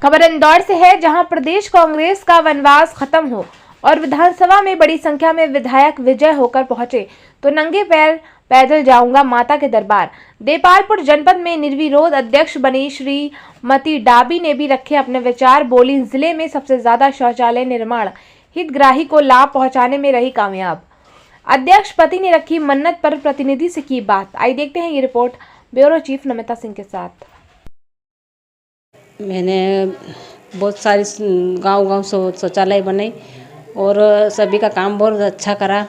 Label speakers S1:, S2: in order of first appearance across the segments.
S1: खबर इंदौर से है, जहां प्रदेश कांग्रेस का वनवास खत्म हो और विधानसभा में बड़ी संख्या में विधायक विजय होकर पहुंचे तो नंगे पैर पैदल जाऊंगा माता के दरबार। देपालपुर जनपद में निर्विरोध अध्यक्ष बनी श्रीमती डाबी ने भी रखे अपने विचार। बोली, जिले में सबसे ज्यादा शौचालय निर्माण हितग्राही को लाभ पहुंचाने में रही कामयाब। अध्यक्ष पति ने रखी मन्नत पर प्रतिनिधि से की बात। आइए देखते हैं ये report bureau chief Namita Singh के साथ।
S2: मैंने बहुत सारी गांव-गांव शौचालय बनाई और सभी का काम बहुत अच्छा करा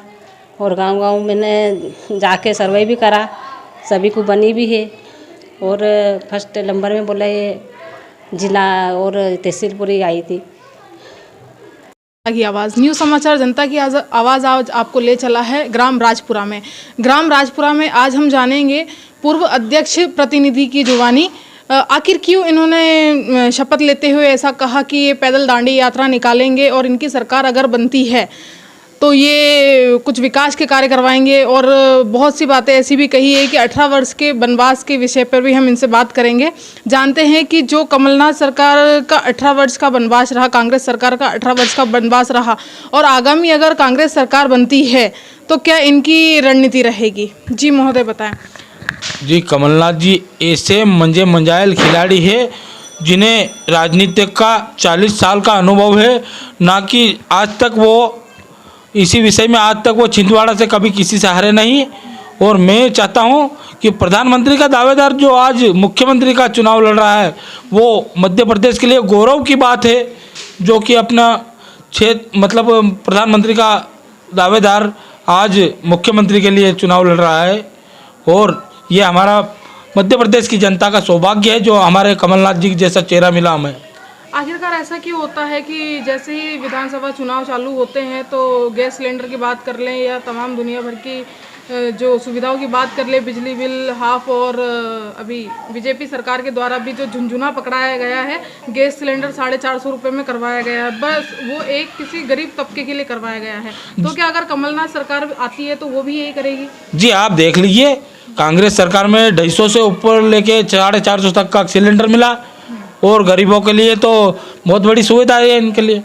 S2: और गांव-गांव मैंने जाके सर्वे भी करा, सभी को बनी भी है और फर्स्ट नंबर में बोला ये जिला और तहसील पूरी आई थी।
S3: की आवाज़ न्यूज़ समाचार जनता की आवाज़ आज आपको ले चला है ग्राम राजपुरा में। ग्राम राजपुरा में आज हम जानेंगे पूर्व अध्यक्ष प्रतिनिधि की जुबानी। आखिर क्यों इन्होंने शपथ लेते हुए ऐसा कहा कि ये पैदल दांडी यात्रा निकालेंगे और इनकी सरकार अगर बनती है तो ये कुछ विकास के कार्य करवाएंगे। और बहुत सी बातें ऐसी भी कही है कि 18 वर्ष के वनवास के विषय पर भी हम इनसे बात करेंगे। जानते हैं कि जो कमलनाथ सरकार का 18 वर्ष का वनवास रहा, कांग्रेस सरकार का 18 वर्ष का वनवास रहा और आगामी अगर कांग्रेस सरकार बनती है तो क्या इनकी रणनीति रहेगी। जी महोदय बताएं।
S4: जी, कमलनाथ जी ऐसे मंजे मंजायल खिलाड़ी है जिन्हें राजनीति का 40 साल का अनुभव है, ना कि आज तक वो इसी विषय में आज तक वो छिंदवाड़ा से कभी किसी से हारे नहीं। और मैं चाहता हूं कि प्रधानमंत्री का दावेदार जो आज मुख्यमंत्री का चुनाव लड़ रहा है वो मध्य प्रदेश के लिए गौरव की बात है, जो कि अपना क्षेत्र मतलब प्रधानमंत्री का दावेदार आज मुख्यमंत्री के लिए चुनाव लड़ रहा है। और ये हमारा मध्य प्रदेश की जनता का सौभाग्य है जो हमारे कमलनाथ जी जैसा चेहरा मिला हमें।
S3: आखिरकार ऐसा क्यों होता है कि जैसे ही विधानसभा चुनाव चालू होते हैं तो गैस सिलेंडर की बात कर लें या तमाम दुनिया भर की जो सुविधाओं की बात कर लें, बिजली बिल हाफ, और अभी बीजेपी सरकार के द्वारा भी जो झुंझुना पकड़ाया गया है, गैस सिलेंडर 450 रुपये में करवाया गया है, बस वो एक किसी गरीब तबके के लिए करवाया गया है। तो क्या अगर कमलनाथ सरकार आती है तो वो भी यही करेगी? जी
S4: आप देख लीजिए, कांग्रेस सरकार में 250 से ऊपर लेके 450 तक का सिलेंडर मिला और गरीबों के लिए तो बहुत बड़ी सुविधा है इनके लिए।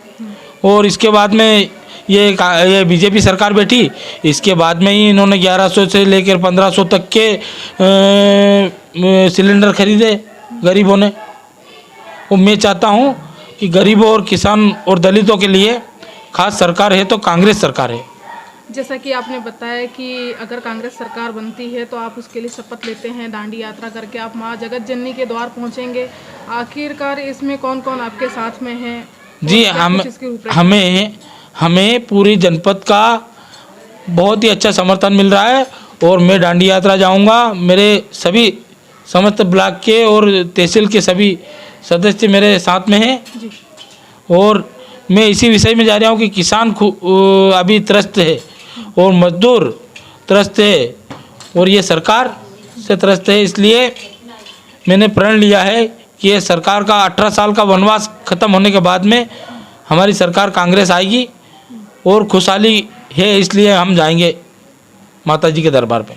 S4: और इसके बाद में ये बीजेपी सरकार बैठी, इसके बाद में ही इन्होंने 1100 से लेकर 1500 तक के सिलेंडर खरीदे गरीबों ने। और मैं चाहता हूं कि गरीबों और किसान और दलितों के लिए खास सरकार है तो कांग्रेस सरकार है।
S3: जैसा कि आपने बताया कि अगर कांग्रेस सरकार बनती है तो आप उसके लिए शपथ लेते हैं, दांडी यात्रा करके आप माँ जगत जननी के द्वार पहुंचेंगे। आखिरकार इसमें कौन कौन आपके साथ में है?
S4: जी, हमें पूरी जनपद का बहुत ही अच्छा समर्थन मिल रहा है और मैं दांडी यात्रा जाऊंगा। मेरे सभी समस्त ब्लॉक के और तहसील के सभी सदस्य मेरे साथ में हैं और मैं इसी विषय में जा रहा हूं कि किसान अभी त्रस्त है और मजदूर त्रस्त है और ये सरकार से त्रस्त है। इसलिए मैंने प्रण लिया है कि ये सरकार का 18 साल का वनवास खत्म होने के बाद में हमारी सरकार कांग्रेस आएगी और खुशहाली है, इसलिए हम जाएंगे माता जी के दरबार पे।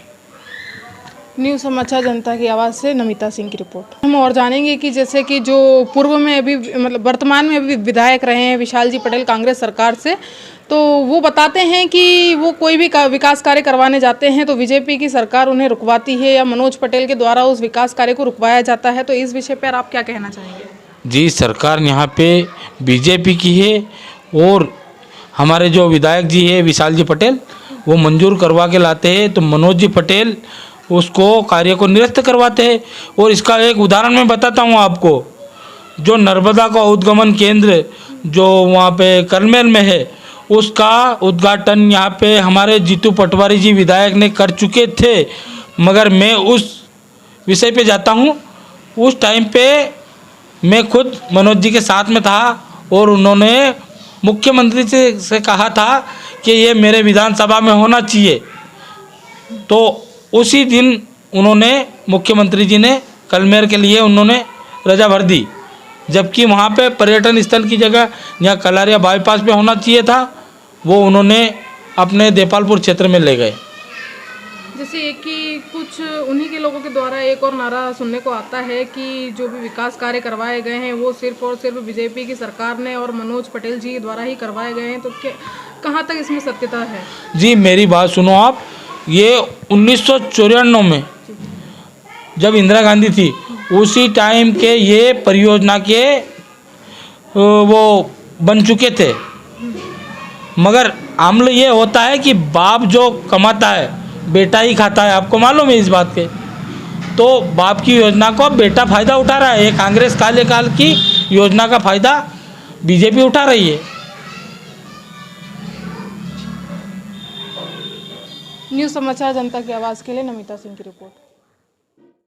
S3: न्यूज़ समाचार जनता की आवाज़ से नमिता सिंह की रिपोर्ट। हम और जानेंगे कि जैसे कि जो पूर्व में अभी मतलब वर्तमान में अभी विधायक रहे हैं विशाल जी पटेल कांग्रेस सरकार से, तो वो बताते हैं कि वो कोई भी विकास कार्य करवाने जाते हैं तो बीजेपी की सरकार उन्हें रुकवाती है या मनोज पटेल के द्वारा उस विकास कार्य को रुकवाया जाता है। तो इस विषय पर आप क्या कहना चाहेंगे?
S4: जी, सरकार यहाँ पे बीजेपी की है और हमारे जो विधायक जी है विशाल जी पटेल वो मंजूर करवा के लाते हैं तो मनोज जी पटेल उसको कार्य को निरस्त करवाते हैं। और इसका एक उदाहरण मैं बताता हूँ आपको। जो नर्मदा का उद्गमन केंद्र जो वहाँ पे करमेल में है उसका उद्घाटन यहाँ पे हमारे जीतू पटवारी जी विधायक ने कर चुके थे, मगर मैं उस विषय पे जाता हूँ। उस टाइम पे मैं खुद मनोज जी के साथ में था और उन्होंने मुख्यमंत्री से कहा था कि ये मेरे विधानसभा में होना चाहिए। तो उसी दिन उन्होंने मुख्यमंत्री जी ने कलमेर के लिए उन्होंने रजा भर दी, जबकि वहाँ पे पर्यटन स्थल की जगह जहाँ कलारिया बाईपास पे होना चाहिए था वो उन्होंने अपने देपालपुर क्षेत्र में ले गए।
S3: जैसे कि कुछ उन्हीं के लोगों के द्वारा एक और नारा सुनने को आता है कि जो भी विकास कार्य करवाए गए हैं वो सिर्फ और सिर्फ बीजेपी की सरकार ने और मनोज पटेल जी द्वारा ही करवाए गए हैं, तो कहाँ तक इसमें सत्यता है?
S4: जी मेरी बात सुनो आप, ये 1994 में जब इंदिरा गांधी थी उसी टाइम के ये परियोजना के वो बन चुके थे, मगर आमल ये होता है कि बाप जो कमाता है बेटा ही खाता है, आपको मालूम है इस बात के। तो बाप की योजना को अब बेटा फ़ायदा उठा रहा है, ये कांग्रेस काल की योजना का फ़ायदा बीजेपी उठा रही है।
S3: न्यूज़ समाचार जनता की आवाज़ के लिए नमिता सिंह की रिपोर्ट।